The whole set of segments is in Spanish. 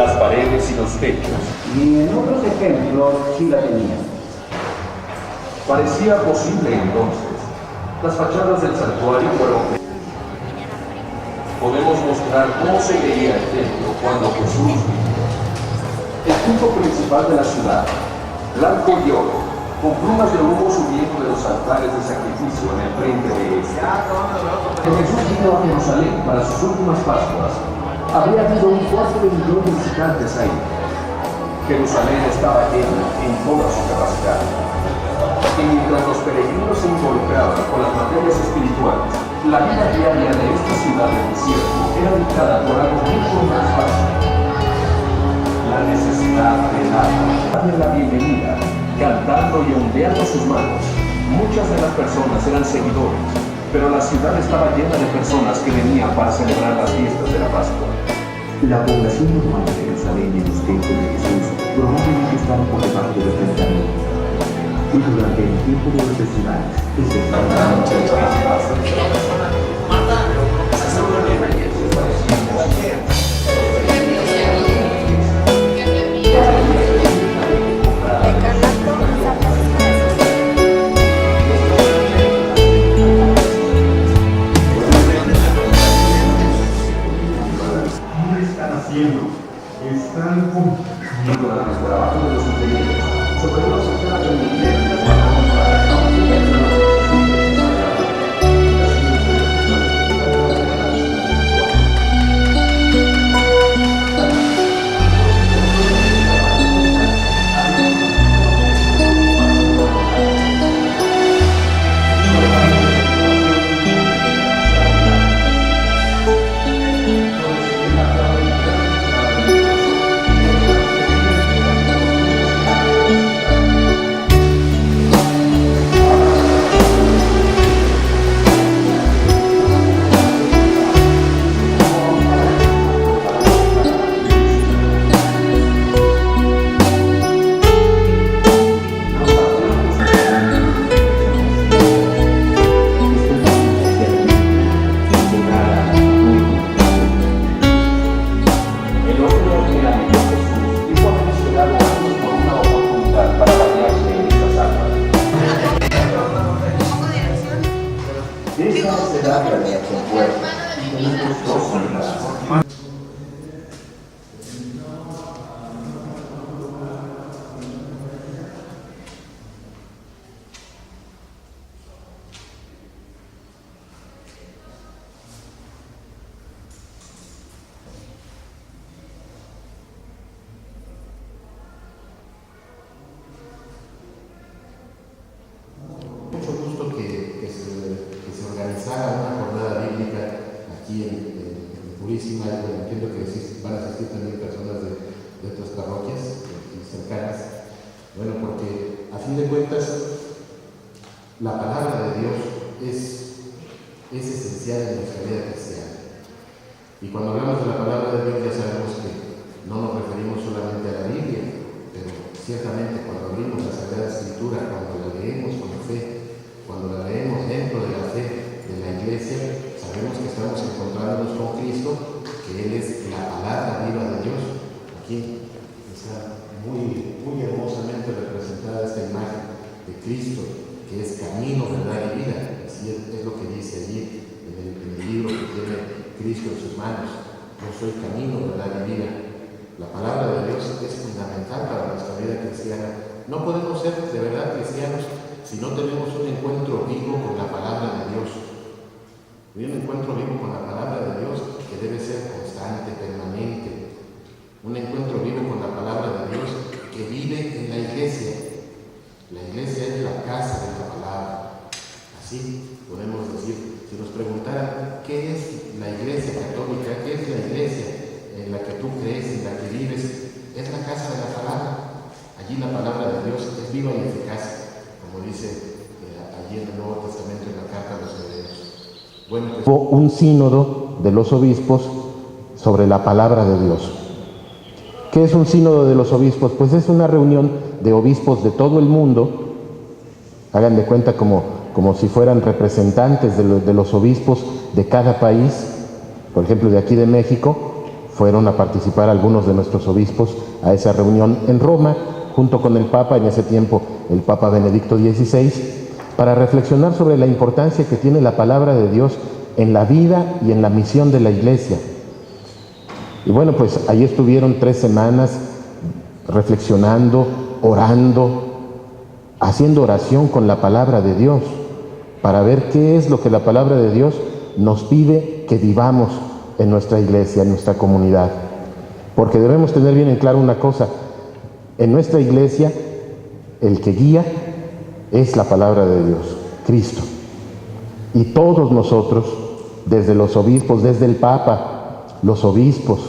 las paredes y los techos. Y en otros ejemplos sí la tenía. Parecía posible entonces. Las fachadas del santuario fueron... Podemos mostrar cómo se veía el templo cuando Jesús vivió. El punto principal de la ciudad, blanco y oro, con plumas de humo subiendo de los altares de sacrificio en el frente de este. Cuando Jesús vino a Jerusalén para sus últimas Pascuas, habría habido un cuarto de millón de visitantes ahí. Jerusalén estaba llena en toda su capacidad. Y mientras los peregrinos se involucraban con las materias espirituales, la vida diaria de esta ciudad del desierto era dictada por algo mucho más fácil. La necesidad del agua. Darle la bienvenida, cantando y ondeando sus manos. Muchas de las personas eran seguidores, pero la ciudad estaba llena de personas que venían para celebrar las fiestas de la Pascua. La población normal de Jerusalén en los tiempos de Jesús probablemente estaba por debajo de los 30.000. Y durante el tiempo de los festivales, están Durante el trabajo de los ingenieros, sobre todo se trata de Entiendo que van a asistir también personas de otras parroquias cercanas. Bueno, porque a fin de cuentas, la palabra de Dios es esencial en nuestra vida cristiana. Y cuando hablamos de la palabra de Dios, ya sabemos que no nos referimos solamente a la Biblia, pero ciertamente cuando abrimos la Sagrada Escritura, cuando la leemos con fe, cuando la leemos dentro de la fe de la Iglesia, sabemos que estamos encontrándonos con Cristo, que Él es la palabra viva de Dios. Aquí está muy hermosamente representada esta imagen de Cristo, que es camino, verdad y vida. Así es lo que dice allí en el libro que tiene Cristo en sus manos. Yo soy camino, verdad y vida. La palabra de Dios es fundamental para nuestra vida cristiana. No podemos ser de verdad cristianos si no tenemos un encuentro vivo con la palabra de Dios. Y un encuentro vivo con la palabra de Dios que debe ser constante, permanente. Un encuentro vivo con la palabra de Dios que vive en la iglesia. La iglesia es la casa de la palabra. Así podemos decir, si nos preguntaran qué es la iglesia católica, qué es la iglesia en la que tú crees, en la que vives, es la casa de la palabra. Allí la palabra de Dios es viva y eficaz, como dice allí en el Nuevo Testamento en la carta a los Hebreos. Bueno, pues, hubo un sínodo de los obispos sobre la palabra de Dios. ¿Qué es un sínodo de los obispos? Pues es una reunión de obispos de todo el mundo, hagan de cuenta como si fueran representantes de los obispos de cada país, por ejemplo de aquí de México, fueron a participar algunos de nuestros obispos a esa reunión en Roma, junto con el Papa, en ese tiempo el Papa Benedicto XVI, para reflexionar sobre la importancia que tiene la palabra de Dios en la vida y en la misión de la Iglesia. Y bueno, pues ahí estuvieron 3 semanas reflexionando, orando, haciendo oración con la palabra de Dios, para ver qué es lo que la palabra de Dios nos pide que vivamos en nuestra iglesia, en nuestra comunidad. Porque debemos tener bien en claro una cosa: en nuestra iglesia el que guía es la palabra de Dios, Cristo. Y todos nosotros, desde los obispos, desde el Papa, los obispos,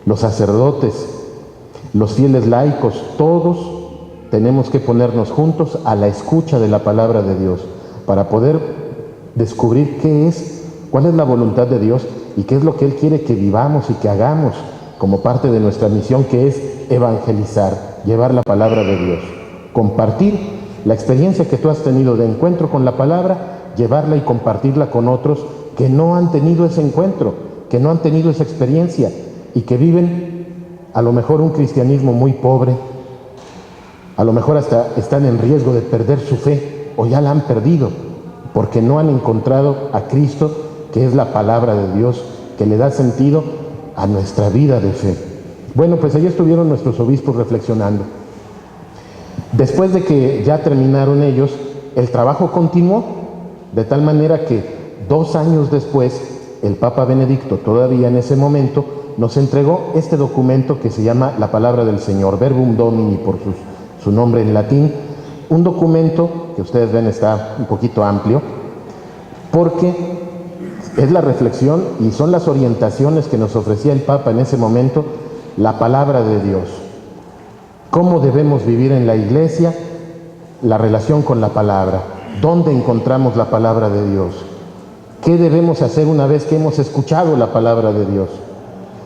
los sacerdotes, los fieles laicos, todos tenemos que ponernos juntos a la escucha de la palabra de Dios para poder descubrir cuál es la voluntad de Dios y qué es lo que Él quiere que vivamos y que hagamos como parte de nuestra misión, que es evangelizar, llevar la palabra de Dios, compartir la experiencia que tú has tenido de encuentro con la palabra, llevarla y compartirla con otros que no han tenido ese encuentro, que no han tenido esa experiencia y que viven a lo mejor un cristianismo muy pobre, a lo mejor hasta están en riesgo de perder su fe o ya la han perdido porque no han encontrado a Cristo, que es la palabra de Dios, que le da sentido a nuestra vida de fe. Bueno, pues allí estuvieron nuestros obispos reflexionando. Después de que ya terminaron ellos, el trabajo continuó, de tal manera que 2 años después, el Papa Benedicto, todavía en ese momento, nos entregó este documento que se llama La Palabra del Señor, Verbum Domini por su nombre en latín, un documento que ustedes ven está un poquito amplio, porque es la reflexión y son las orientaciones que nos ofrecía el Papa en ese momento, la palabra de Dios. ¿Cómo debemos vivir en la iglesia? La relación con la palabra. ¿Dónde encontramos la palabra de Dios? ¿Qué debemos hacer una vez que hemos escuchado la palabra de Dios?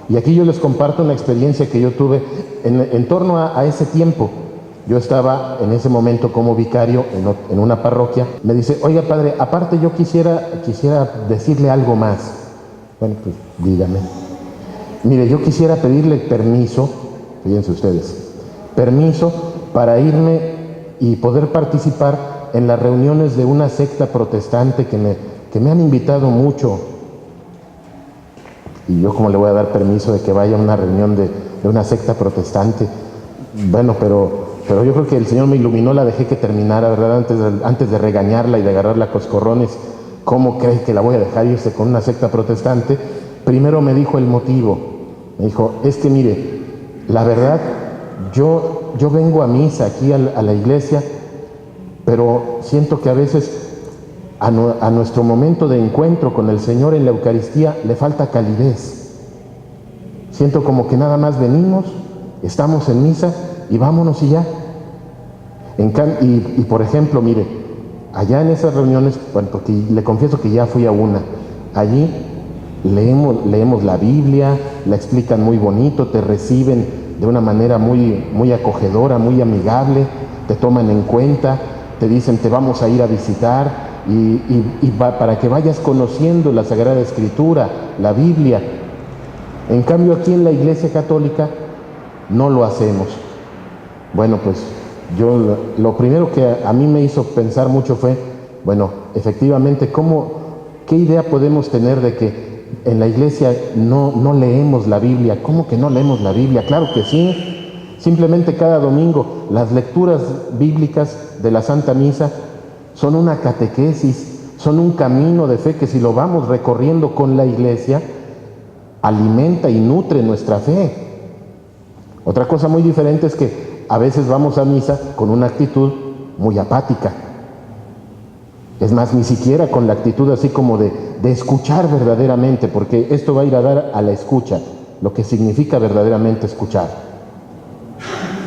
Y aquí yo les comparto una experiencia que yo tuve en torno a ese tiempo. Yo estaba en ese momento como vicario en una parroquia. Me dice: oiga, padre, aparte yo quisiera decirle algo más. Bueno, pues dígame. Mire, yo quisiera pedirle permiso, fíjense ustedes, permiso para irme y poder participar en las reuniones de una secta protestante que me han invitado mucho. Y yo, ¿cómo le voy a dar permiso de que vaya a una reunión de una secta protestante? Bueno, pero yo creo que el Señor me iluminó, la dejé que terminara, ¿verdad? Antes de regañarla y de agarrarla a coscorrones. ¿Cómo cree que la voy a dejar irse con una secta protestante? Primero me dijo el motivo. Me dijo: es que mire, la verdad, yo vengo a misa aquí a la iglesia, pero siento que a veces a nuestro momento de encuentro con el Señor en la Eucaristía le falta calidez. Siento como que nada más venimos, estamos en misa y vámonos y ya. Y por ejemplo, mire, allá en esas reuniones, bueno, porque le confieso que ya fui a una, allí leemos la Biblia, la explican muy bonito, te reciben de una manera muy, muy acogedora, muy amigable, te toman en cuenta, te dicen: te vamos a ir a visitar, para que vayas conociendo la Sagrada Escritura, la Biblia. En cambio, aquí en la Iglesia Católica no lo hacemos. Bueno, pues yo lo primero que a mí me hizo pensar mucho fue, bueno, efectivamente, ¿qué idea podemos tener de que en la iglesia no leemos la Biblia? ¿Cómo que no leemos la Biblia? Claro que sí. Simplemente cada domingo las lecturas bíblicas de la Santa Misa son una catequesis, son un camino de fe que, si lo vamos recorriendo con la iglesia, alimenta y nutre nuestra fe. Otra cosa muy diferente es que a veces vamos a misa con una actitud muy apática. Es más, ni siquiera con la actitud así como de escuchar verdaderamente, porque esto va a ir a dar a la escucha, lo que significa verdaderamente escuchar.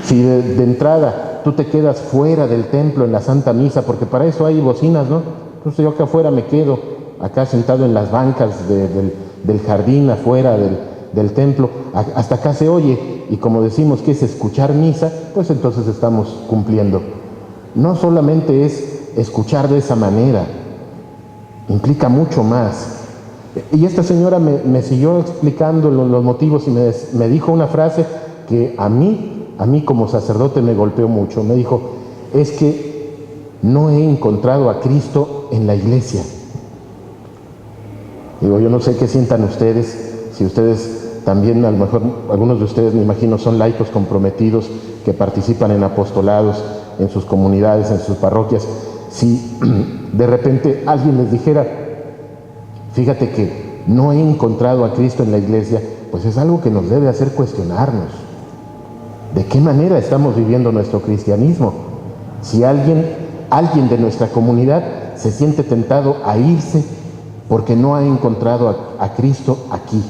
Si de entrada tú te quedas fuera del templo en la Santa Misa, porque para eso hay bocinas, ¿no? Entonces yo acá afuera me quedo, acá sentado en las bancas del jardín afuera del templo, hasta acá se oye, y como decimos que es escuchar misa, pues entonces estamos cumpliendo. No solamente es escuchar de esa manera, implica mucho más. Y esta señora me siguió explicando los motivos y me dijo una frase que a mí como sacerdote me golpeó mucho. Me dijo, es que no he encontrado a Cristo en la iglesia. Digo, yo no sé qué sientan ustedes, si ustedes también, a lo mejor algunos de ustedes me imagino son laicos comprometidos que participan en apostolados, en sus comunidades, en sus parroquias. Si de repente alguien les dijera, fíjate que no he encontrado a Cristo en la iglesia, pues es algo que nos debe hacer cuestionarnos. ¿De qué manera estamos viviendo nuestro cristianismo? Si alguien de nuestra comunidad se siente tentado a irse porque no ha encontrado a Cristo aquí.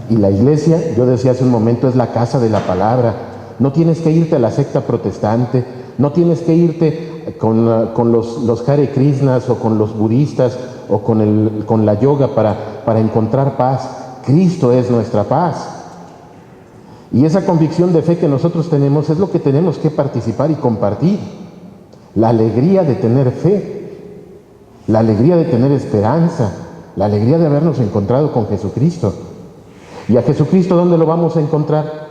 Y la iglesia, yo decía hace un momento, es la casa de la palabra. No tienes que irte a la secta protestante, no tienes que irte con los Hare Krishnas o con los budistas o con la yoga para encontrar paz. Cristo es nuestra paz. Y esa convicción de fe que nosotros tenemos es lo que tenemos que participar y compartir. La alegría de tener fe, la alegría de tener esperanza, la alegría de habernos encontrado con Jesucristo. ¿Y a Jesucristo dónde lo vamos a encontrar?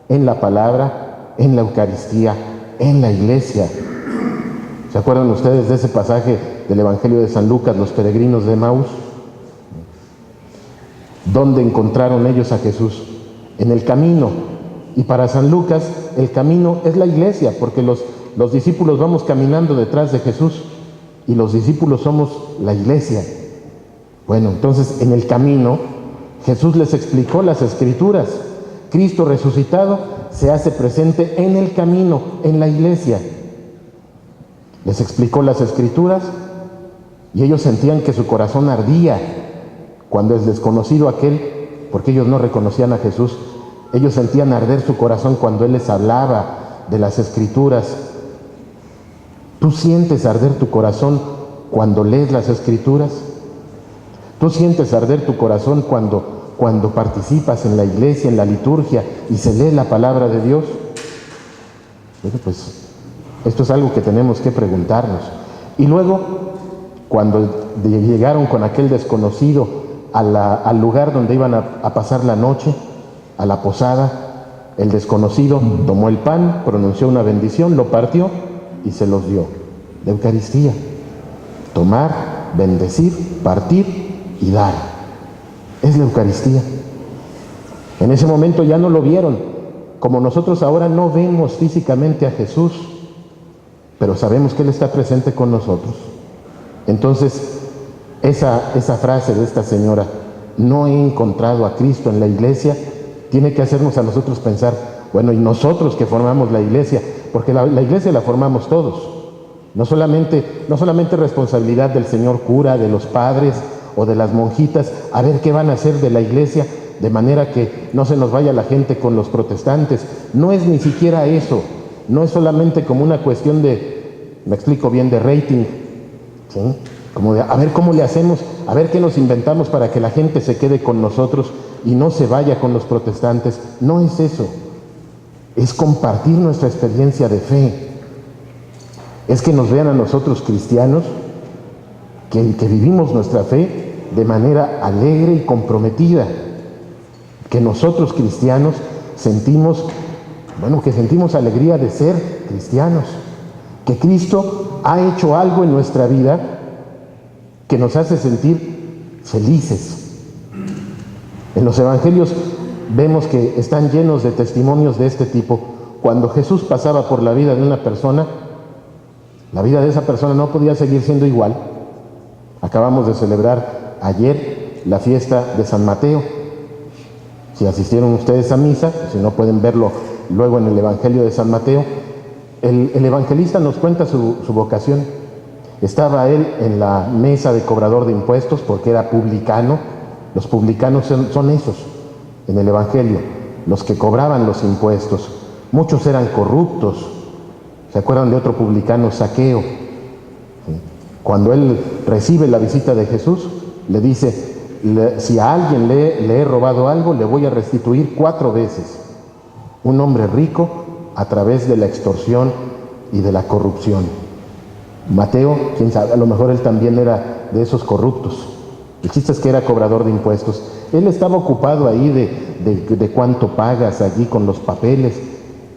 En la palabra, en la Eucaristía, en la iglesia. ¿Se acuerdan ustedes de ese pasaje del Evangelio de San Lucas, los peregrinos de Emaús? ¿Dónde encontraron ellos a Jesús? En el camino. Y para San Lucas, el camino es la iglesia, porque los discípulos vamos caminando detrás de Jesús y los discípulos somos la iglesia. Bueno, entonces en el camino Jesús les explicó las Escrituras. Cristo resucitado se hace presente en el camino, en la iglesia. Les explicó las Escrituras y ellos sentían que su corazón ardía cuando el desconocido aquel, porque ellos no reconocían a Jesús, ellos sentían arder su corazón cuando Él les hablaba de las Escrituras. ¿Tú sientes arder tu corazón cuando lees las Escrituras? ¿Tú sientes arder tu corazón cuando participas en la iglesia, en la liturgia y se lee la palabra de Dios? Bueno, pues esto es algo que tenemos que preguntarnos. Y luego, cuando llegaron con aquel desconocido al lugar donde iban a pasar la noche, a la posada, el desconocido tomó el pan, pronunció una bendición, lo partió y se los dio. La Eucaristía. Tomar, bendecir, partir y dar. Es la Eucaristía. En ese momento ya no lo vieron, como nosotros ahora no vemos físicamente a Jesús, pero sabemos que Él está presente con nosotros. Entonces, esa frase de esta señora, no he encontrado a Cristo en la iglesia, tiene que hacernos a nosotros pensar, bueno, y nosotros que formamos la iglesia, porque la iglesia la formamos todos, no solamente responsabilidad del señor cura, de los padres o de las monjitas, a ver qué van a hacer de la iglesia, de manera que no se nos vaya la gente con los protestantes. No es ni siquiera eso, no es solamente como una cuestión de, me explico bien, de rating, ¿sí? Como de, a ver cómo le hacemos, a ver qué nos inventamos para que la gente se quede con nosotros y no se vaya con los protestantes. No es eso, es compartir nuestra experiencia de fe, es que nos vean a nosotros cristianos que vivimos nuestra fe de manera alegre y comprometida, que nosotros cristianos sentimos alegría de ser cristianos, que Cristo ha hecho algo en nuestra vida que nos hace sentir felices. En los evangelios vemos que están llenos de testimonios de este tipo. Cuando Jesús pasaba por la vida de una persona, la vida de esa persona no podía seguir siendo igual. Acabamos de celebrar ayer la fiesta de San Mateo. Si asistieron ustedes a misa, si no pueden verlo luego en el Evangelio de San Mateo, el evangelista nos cuenta su vocación. Estaba él en la mesa de cobrador de impuestos porque era publicano. Los publicanos son esos en el Evangelio, los que cobraban los impuestos. Muchos eran corruptos. ¿Se acuerdan de otro publicano, Zaqueo? Cuando él recibe la visita de Jesús, le dice, si a alguien le he robado algo, le voy a restituir 4 veces. Un hombre rico a través de la extorsión y de la corrupción. Mateo, quién sabe, a lo mejor él también era de esos corruptos. El chiste es que era cobrador de impuestos. Él estaba ocupado ahí de cuánto pagas allí con los papeles.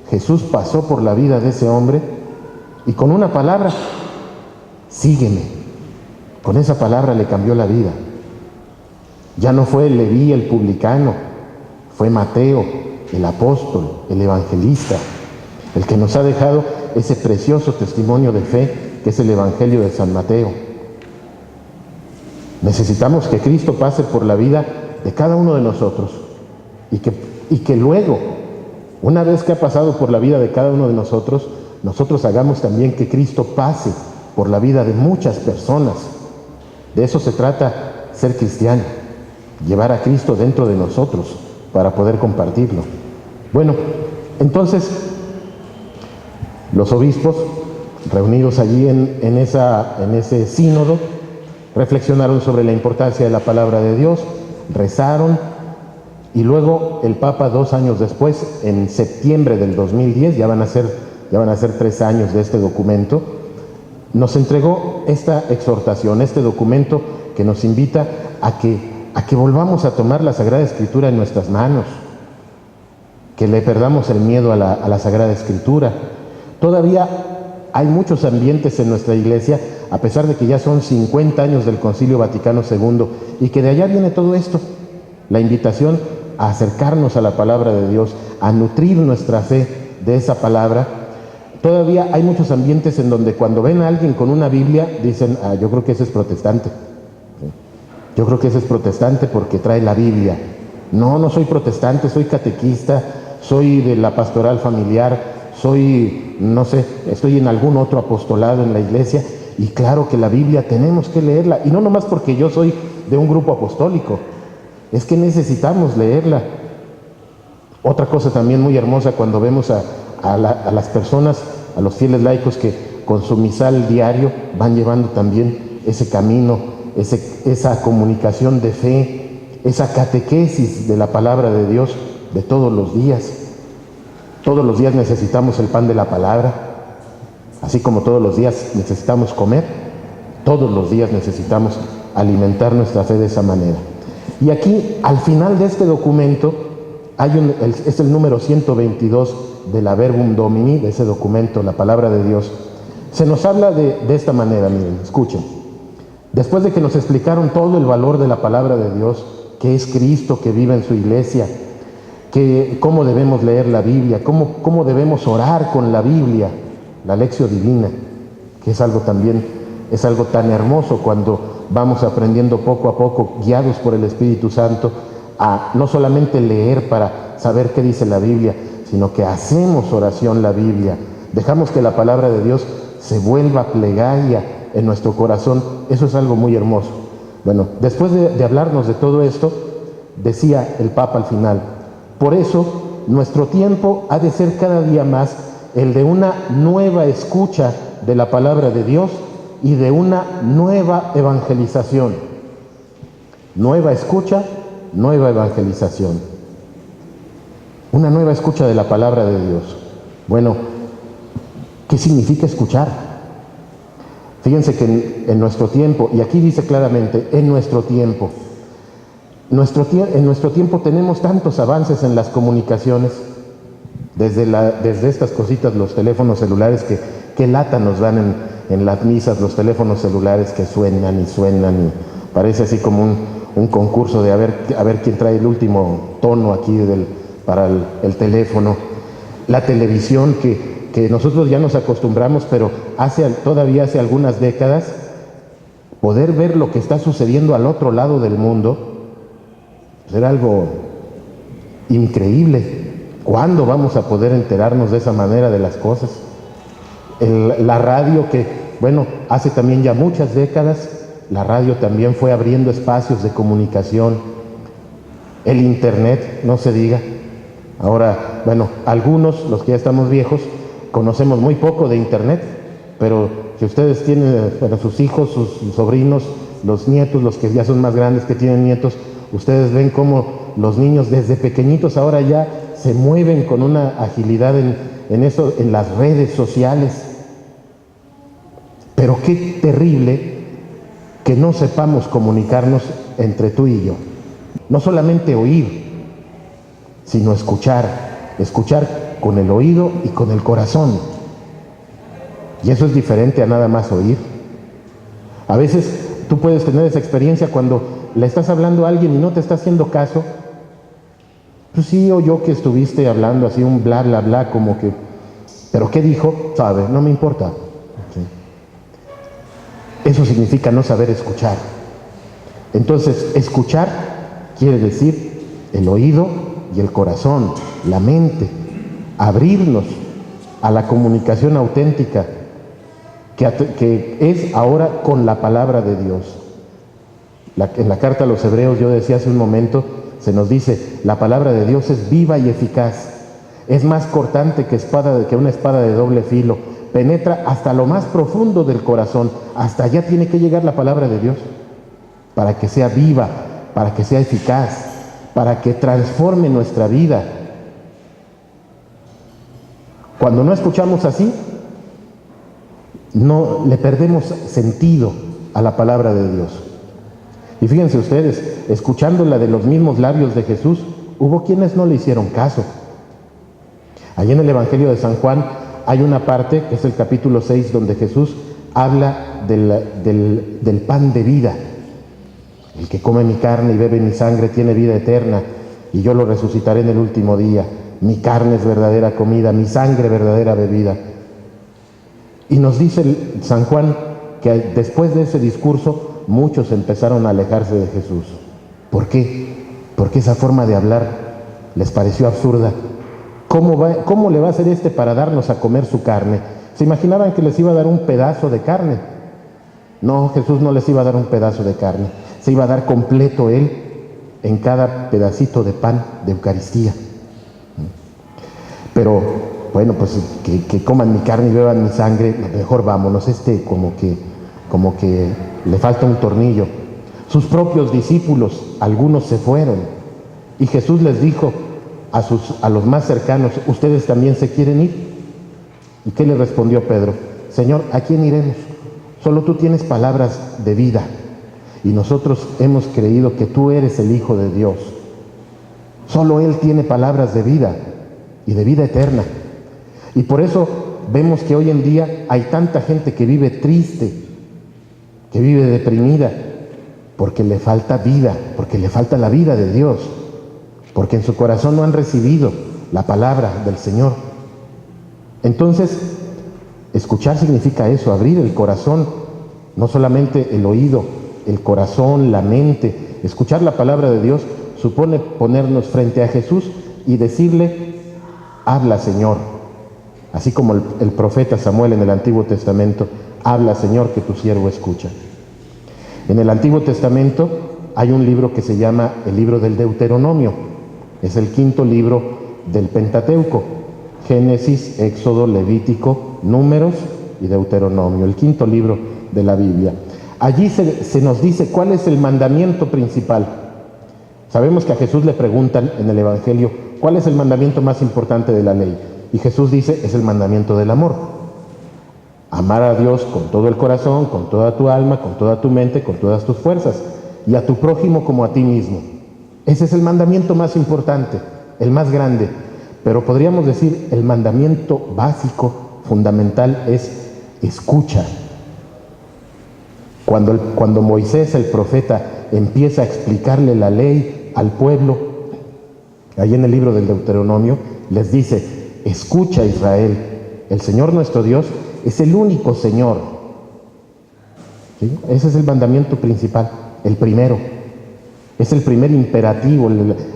Jesús pasó por la vida de ese hombre y con una palabra, sígueme. Con esa palabra le cambió la vida. Ya no fue Leví el publicano, fue Mateo, el apóstol, el evangelista, el que nos ha dejado ese precioso testimonio de fe que es el Evangelio de San Mateo. Necesitamos que Cristo pase por la vida de cada uno de nosotros y que luego, una vez que ha pasado por la vida de cada uno de nosotros, nosotros hagamos también que Cristo pase por la vida de muchas personas. De eso se trata ser cristiano, llevar a Cristo dentro de nosotros para poder compartirlo. Bueno, entonces los obispos reunidos allí en ese sínodo reflexionaron sobre la importancia de la palabra de Dios, rezaron y luego el Papa 2 años después, en septiembre del 2010, ya van a ser 3 años de este documento, nos entregó esta exhortación, este documento que nos invita a que volvamos a tomar la Sagrada Escritura en nuestras manos, que le perdamos el miedo a la Sagrada Escritura. Todavía hay muchos ambientes en nuestra iglesia, a pesar de que ya son 50 años del Concilio Vaticano II, y que de allá viene todo esto, la invitación a acercarnos a la palabra de Dios, a nutrir nuestra fe de esa palabra. Todavía hay muchos ambientes en donde cuando ven a alguien con una Biblia, dicen, yo creo que ese es protestante. Yo creo que ese es protestante porque trae la Biblia. No soy protestante, soy catequista, soy de la pastoral familiar, estoy en algún otro apostolado en la iglesia, y claro que la Biblia tenemos que leerla, y no nomás porque yo soy de un grupo apostólico, es que necesitamos leerla. Otra cosa también muy hermosa cuando vemos a las personas, a los fieles laicos que con su misal diario van llevando también ese camino, esa comunicación de fe, esa catequesis de la palabra de Dios de todos los días. Todos los días necesitamos el pan de la palabra, así como todos los días necesitamos comer, todos los días necesitamos alimentar nuestra fe de esa manera. Y aquí, al final de este documento, es el número 122 de la Verbum Domini, de ese documento, la palabra de Dios. Se nos habla de esta manera, miren, escuchen. Después de que nos explicaron todo el valor de la palabra de Dios, que es Cristo que vive en su iglesia, cómo debemos leer la Biblia, cómo debemos orar con la Biblia, la Lectio Divina, que es algo tan hermoso cuando vamos aprendiendo poco a poco, guiados por el Espíritu Santo, a no solamente leer para saber qué dice la Biblia, sino que hacemos oración la Biblia, dejamos que la palabra de Dios se vuelva plegaria en nuestro corazón. Eso es algo muy hermoso. Bueno, después de hablarnos de todo esto, decía el Papa al final: por eso, nuestro tiempo ha de ser cada día más el de una nueva escucha de la palabra de Dios y de una nueva evangelización. Nueva escucha, nueva evangelización. Una nueva escucha de la palabra de Dios. Bueno, ¿qué significa escuchar? Fíjense que en nuestro tiempo, y aquí dice claramente, en nuestro tiempo, en nuestro tiempo tenemos tantos avances en las comunicaciones, desde estas cositas, los teléfonos celulares, que lata nos dan en las misas, los teléfonos celulares que suenan, y parece así como un concurso de a ver quién trae el último tono aquí para el teléfono. La televisión, que nosotros ya nos acostumbramos, pero todavía hace algunas décadas, poder ver lo que está sucediendo al otro lado del mundo, era algo increíble. ¿Cuándo vamos a poder enterarnos de esa manera de las cosas? La radio, que bueno, hace también ya muchas décadas, la radio también fue abriendo espacios de comunicación. El internet, no se diga. Ahora, bueno, algunos, los que ya estamos viejos, conocemos muy poco de internet, pero si ustedes tienen sus hijos, sus sobrinos, los nietos, los que ya son más grandes, que tienen nietos, ustedes ven cómo los niños desde pequeñitos ahora ya se mueven con una agilidad en las redes sociales. Pero qué terrible que no sepamos comunicarnos entre tú y yo. No solamente oír, sino escuchar. Escuchar con el oído y con el corazón. Y eso es diferente a nada más oír. A veces tú puedes tener esa experiencia cuando le estás hablando a alguien y no te está haciendo caso. Pues sí, oyó que estuviste hablando así un bla, bla, bla, como que... ¿Pero qué dijo? Sabe, no me importa. Sí. Eso significa no saber escuchar. Entonces, escuchar quiere decir el oído y el corazón, la mente, abrirnos a la comunicación auténtica que es ahora con la palabra de Dios. En la carta a los Hebreos, yo decía hace un momento, se nos dice, la palabra de Dios es viva y eficaz, es más cortante que una espada de doble filo, penetra hasta lo más profundo del corazón, hasta allá tiene que llegar la palabra de Dios, para que sea viva, para que sea eficaz, para que transforme nuestra vida. Cuando no escuchamos así, no le perdemos sentido a la palabra de Dios. Y fíjense ustedes, escuchándola de los mismos labios de Jesús, hubo quienes no le hicieron caso. Allí en el Evangelio de San Juan hay una parte, que es el capítulo 6, donde Jesús habla del pan de vida. El que come mi carne y bebe mi sangre tiene vida eterna, y yo lo resucitaré en el último día. Mi carne es verdadera comida, mi sangre verdadera bebida. Y nos dice San Juan que después de ese discurso muchos empezaron a alejarse de Jesús. ¿Por qué? Porque esa forma de hablar les pareció absurda. ¿Cómo le va a hacer para darnos a comer su carne? ¿Se imaginaban que les iba a dar un pedazo de carne? No, Jesús no les iba a dar un pedazo de carne. Se iba a dar completo Él en cada pedacito de pan de Eucaristía. Pero, bueno, pues que coman mi carne y beban mi sangre, mejor vámonos, como que le falta un tornillo. Sus propios discípulos, algunos se fueron, y Jesús les dijo a los más cercanos, ¿ustedes también se quieren ir? ¿Y qué le respondió Pedro? Señor, ¿a quién iremos? Solo tú tienes palabras de vida, y nosotros hemos creído que tú eres el Hijo de Dios. Solo Él tiene palabras de vida y de vida eterna. Y por eso vemos que hoy en día hay tanta gente que vive triste, que vive deprimida, porque le falta vida, porque le falta la vida de Dios, porque en su corazón no han recibido la palabra del Señor. Entonces, escuchar significa eso, abrir el corazón, no solamente el oído, el corazón, la mente. Escuchar la palabra de Dios supone ponernos frente a Jesús y decirle, habla, Señor. Así como el profeta Samuel en el Antiguo Testamento, habla, Señor, que tu siervo escucha. En el Antiguo Testamento hay un libro que se llama el libro del Deuteronomio. Es el quinto libro del Pentateuco. Génesis, Éxodo, Levítico, Números y Deuteronomio. El quinto libro de la Biblia. Allí se nos dice cuál es el mandamiento principal. Sabemos que a Jesús le preguntan en el Evangelio, ¿cuál es el mandamiento más importante de la ley? Y Jesús dice, es el mandamiento del amor. Amar a Dios con todo el corazón, con toda tu alma, con toda tu mente, con todas tus fuerzas, y a tu prójimo como a ti mismo. Ese es el mandamiento más importante, el más grande. Pero podríamos decir, el mandamiento básico, fundamental, es escucha. Cuando Moisés, el profeta, empieza a explicarle la ley al pueblo, ahí en el libro del Deuteronomio, les dice, escucha, Israel, el Señor nuestro Dios es el único Señor. ¿Sí? Ese es el mandamiento principal, el primero. Es el primer imperativo,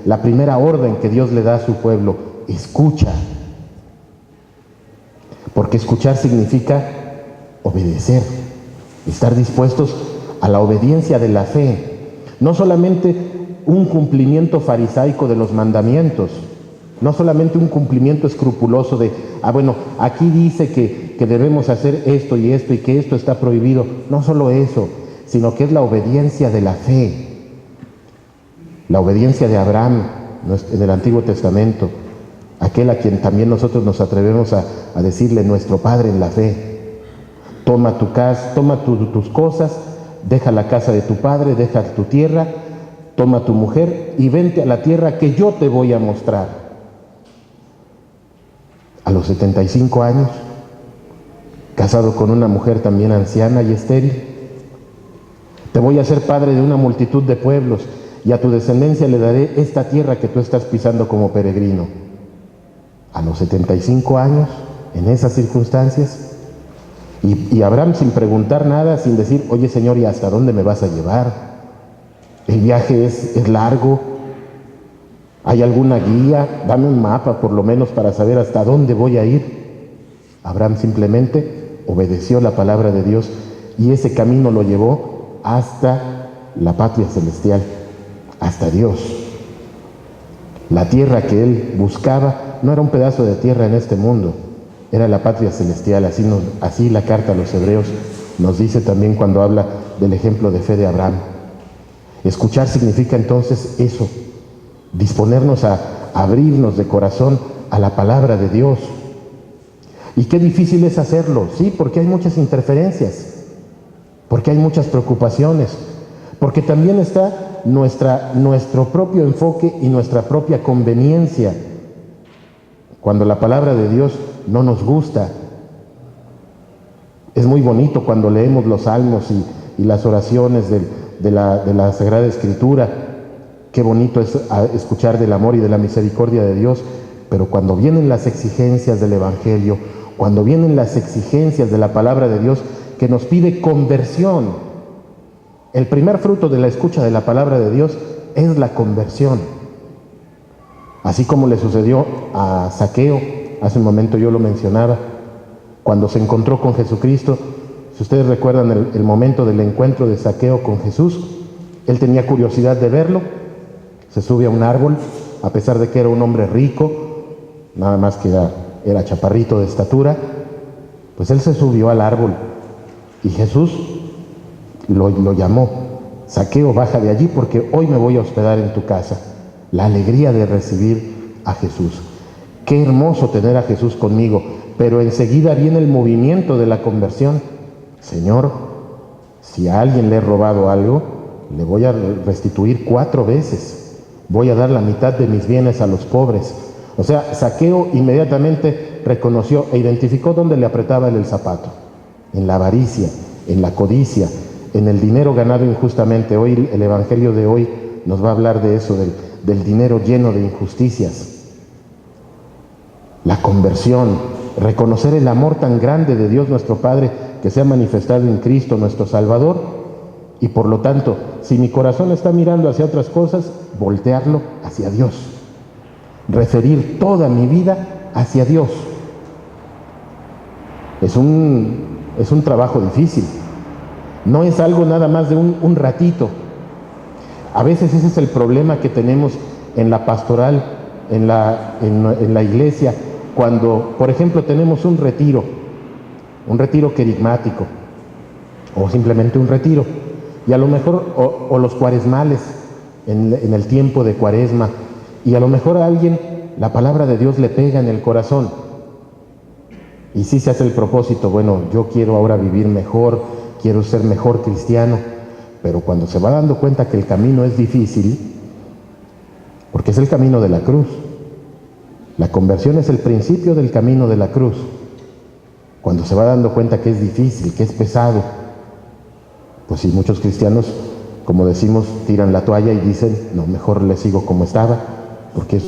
la primera orden que Dios le da a su pueblo. Escucha. Porque escuchar significa obedecer, estar dispuestos a la obediencia de la fe. No solamente un cumplimiento farisaico de los mandamientos, no solamente un cumplimiento escrupuloso de, bueno, aquí dice que debemos hacer esto y que esto está prohibido. No solo eso, sino que es la obediencia de la fe. La obediencia de Abraham en el Antiguo Testamento, aquel a quien también nosotros nos atrevemos a decirle nuestro Padre en la fe. Toma tu casa, toma tus cosas, deja la casa de tu padre, deja tu tierra, toma tu mujer y vente a la tierra que yo te voy a mostrar. A los 75 años, casado con una mujer también anciana y estéril, te voy a hacer padre de una multitud de pueblos y a tu descendencia le daré esta tierra que tú estás pisando como peregrino. A los 75 años, en esas circunstancias, y Abraham sin preguntar nada, sin decir, oye Señor, ¿y hasta dónde me vas a llevar? El viaje es largo, ¿hay alguna guía? Dame un mapa por lo menos para saber hasta dónde voy a ir. Abraham simplemente obedeció la palabra de Dios y ese camino lo llevó hasta la patria celestial, hasta Dios. La tierra que él buscaba no era un pedazo de tierra en este mundo, era la patria celestial. Así la carta a los Hebreos nos dice también cuando habla del ejemplo de fe de Abraham. Escuchar significa entonces eso, disponernos a abrirnos de corazón a la palabra de Dios. Y qué difícil es hacerlo, sí, porque hay muchas interferencias, porque hay muchas preocupaciones, porque también está nuestro propio enfoque y nuestra propia conveniencia. Cuando la palabra de Dios no nos gusta, es muy bonito cuando leemos los salmos y las oraciones de la Sagrada Escritura. Qué bonito es escuchar del amor y de la misericordia de Dios, pero cuando vienen las exigencias del Evangelio, cuando vienen las exigencias de la palabra de Dios que nos pide conversión, el primer fruto de la escucha de la palabra de Dios es la conversión. Así como le sucedió a Zaqueo, hace un momento yo lo mencionaba, cuando se encontró con Jesucristo. Si ustedes recuerdan el momento del encuentro de Zaqueo con Jesús, él tenía curiosidad de verlo, se sube a un árbol, a pesar de que era un hombre rico, nada más que era chaparrito de estatura, pues él se subió al árbol y Jesús lo llamó: Zaqueo, baja de allí porque hoy me voy a hospedar en tu casa. La alegría de recibir a Jesús. Qué hermoso tener a Jesús conmigo, pero enseguida viene el movimiento de la conversión. Señor, si a alguien le he robado algo, le voy a restituir 4 veces. Voy a dar la mitad de mis bienes a los pobres. O sea, Zaqueo inmediatamente reconoció e identificó dónde le apretaba el zapato: en la avaricia, en la codicia, en el dinero ganado injustamente. Hoy el Evangelio de hoy nos va a hablar de eso, del dinero lleno de injusticias. La conversión, reconocer el amor tan grande de Dios nuestro Padre que se ha manifestado en Cristo nuestro Salvador, y por lo tanto, si mi corazón está mirando hacia otras cosas, voltearlo hacia Dios, referir toda mi vida hacia Dios. Es un trabajo difícil, no es algo nada más de un ratito. A veces ese es el problema que tenemos en la pastoral, en la iglesia, cuando, por ejemplo, tenemos un retiro querigmático, o simplemente un retiro, y a lo mejor, o los cuaresmales, en el tiempo de Cuaresma, y a lo mejor a alguien la palabra de Dios le pega en el corazón, y sí se hace el propósito: bueno, yo quiero ahora vivir mejor, quiero ser mejor cristiano. Pero cuando se va dando cuenta que el camino es difícil, porque es el camino de la cruz, la conversión es el principio del camino de la cruz. Cuando se va dando cuenta que es difícil, que es pesado, pues sí, muchos cristianos, como decimos, tiran la toalla y dicen: no, mejor le sigo como estaba, porque es